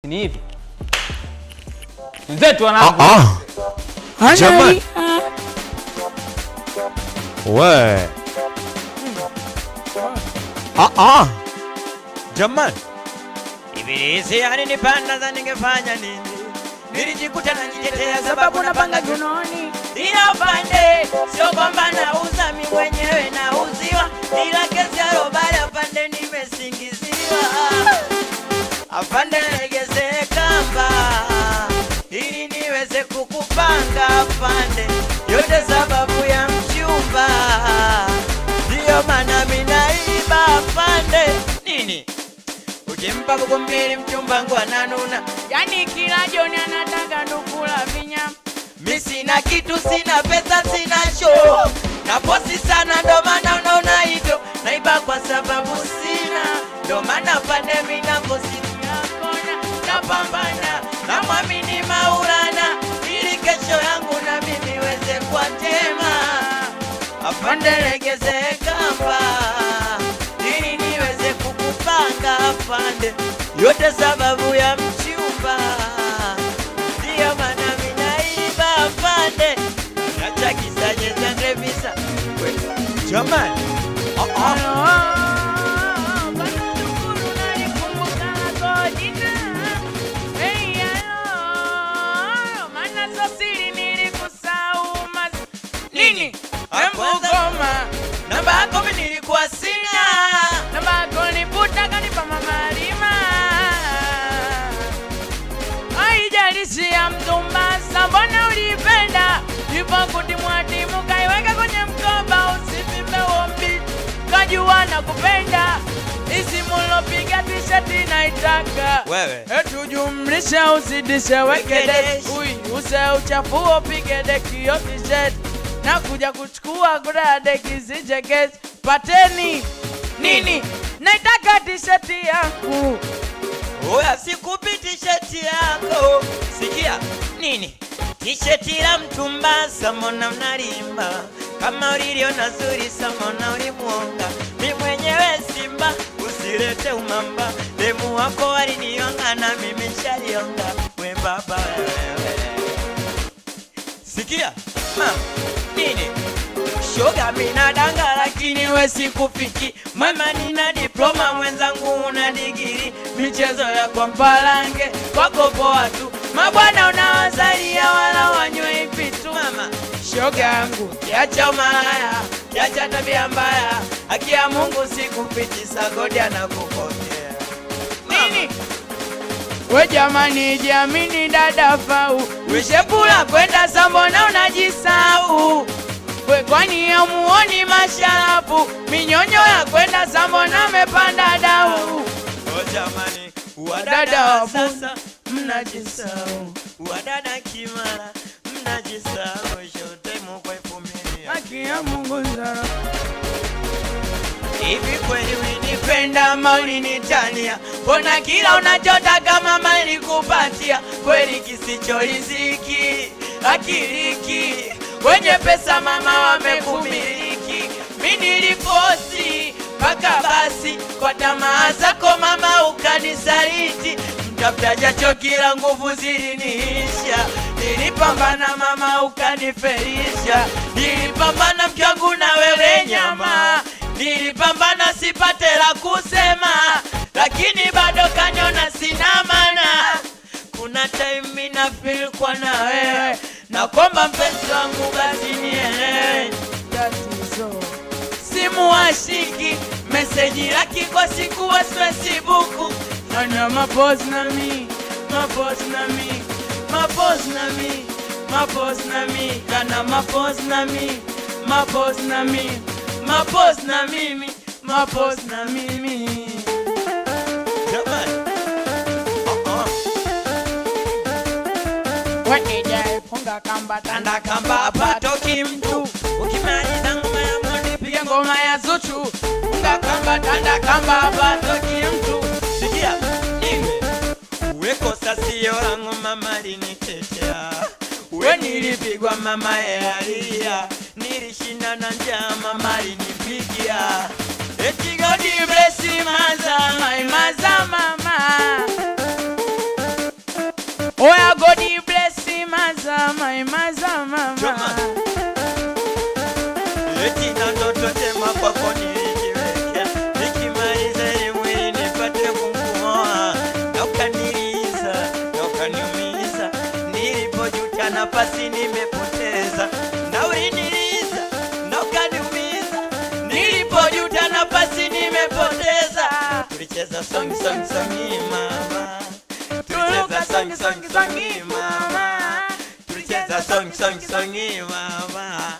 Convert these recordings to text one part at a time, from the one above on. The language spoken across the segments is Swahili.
Ni hivi. Mzetu wanangu. Jamani. We. Jamani. Ibilisi alinipanda za ningefanya nini? Nilijikuta najitetea sababu napanga gunoni. Ila upande sio kwamba nauza mimi mwenyewe nauziwa, ila kesi ya robali upande nimesingiziwa. Afande legeze kamba ili niweze kukupanga afande, yote sababu ya mchumba, ndio maana mimi naiba afande. Nini? Ukimpa kukumbili mchumba wangu ananuna, yani kila jioni anataka nukula vinyama. mimi sina kitu, sina pesa, sina show, na posi sana, ndo maana unaona hivyo. Naiba kwa sababu sina, ndo maana pande mimi na posi yakona. Napambana na muamini Maulana ili kesho yangu na mimi weze kwa tema. Afande legeze kamba ili niweze kukupanga afande, yote sababu ya mchumba, ndio maana mimi naiba afande. Acha kisanye za Ndevisa. Jamani. Nini? Mbugoma. Namba yako mimi nilikuwa sina. Namba yako niputa kanipa mama Lima. Haijalishi ya mtumbasa mbona ulipenda. Ipo kutimwatimu kaiweka kwenye mkoba usipime ombi. Kajua na kupenda. Isi mulopiga t-shirt naitaka. Wewe. Etujumlishe uzidishe weke deki. Use uchafuo pige deki yo t-shirt. Na kuja kuchukua kura deki zijeketi. Pateni. Nini? Naitaka t-shirt yangu. Oya sikupi t-shirt yako. Sikia. Nini? T-shirt la mtumba samona unalimba. Kama uliliona zuri samona ulimuonga. Mimi mwenyewe simba usilete umamba. Demu wako walinionga na mimi shalionga. We baba wewe. Sikia. Mama. Nini? Shoga mina danga lakini we sikufiki. Mama nina diploma mwenzangu una digiri. Michezo ya kwa mpalange kwako poa tu. Mabwana unawazalia wala wanywe vitu. Mama shoga yangu kiacha umalaya, kiacha tabia mbaya. Haki ya Mungu sikupiti sagodi anakukokea. Nini? We jamani jiamini dada fau. Wishepula kwenda sambona unajisau. We kwani ya muoni masharapu. Minyonyo ya kwenda sambona mepanda dau. O jamani wadada wa sasa mnajisau. Wadada kimara mnajisau. Shote mkwe fumilia. Haki ya Mungu zara. Hivi kweli ulinipenda ama ulinitania? Mbona kila unachotaka mama nilikupatia? Kweli kisicho riziki akiliki, wenye pesa mama wamekumiliki. Mimi niliposi mpaka basi kwa tamaa zako mama ukanisaliti. Mtafuta jacho kila nguvu ziliniisha. Nilipambana mama ukanifelisha. Nilipambana mke wangu na wewe nyama. Nilipambana sipate la kusema, lakini bado kanyona sina maana. Kuna time mina feel kwa na wewe, na kwamba mpenzi wangu basi nielewe. Tatizo Simu washiki, message laki kwa siku wa Facebook. ana mapozi na mi. Mapozi na mi, mapozi na mi, mapozi na mi, kana mapozi na mi, mapozi na mi, mapozi na mimi, mapozi na mimi. Jamani. Wenye funga kamba Tanda kamba hapa toki mtu. Ukimaliza ngoma ya Mondi piga ngoma ya Zuchu. Funga kamba tanda kamba hapa toki mtu. Sikia. Nime. Uweko sasio langu mama linitetea. We nilipigwa mama alia. Nilishinda na njaa mama linipigia. Eti God bless maza, my maza mama. Oya God bless mazama mama. Eti na ndoto tema kwako nilijiwekea, nikimaliza elimu ili nipate kukuoa. Na ukaniliza, na ukaniumiza, nilipojuta nafasi nimepoteza. Na uliniliza, na ukaniumiza, nilipojuta nafasi nimepoteza. Tulicheza song mama, tulicheza song mama, tulicheza song mama.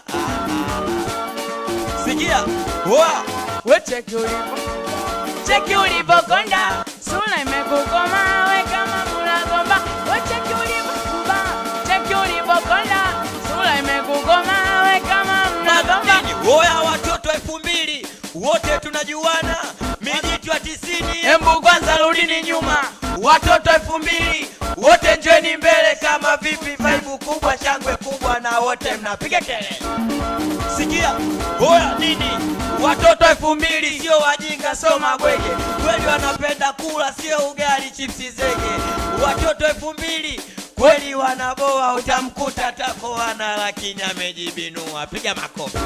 Sikia, we cheki ulipokonda, sura imekukoma we kama mulagomba. We cheki ulipokonda, sura imekukoma we kama mulagomba. Oya watoto 2000 wote tunajuana, mijitu ya 90. Embu kwanza rudini nyuma. Watoto 2000 wote njeni mbele, kama vipi vibe kubwa, shangwe kubwa, na wote mnapiga kelele. Sikia, oya nini? Watoto 2000 sio wajinga, sio mabwege, kweli wanapenda kula, sio ugali chipsi zege. Watoto 2000 kweli wanaboa, utamkuta tako wana lakini amejibinua. Piga makofi.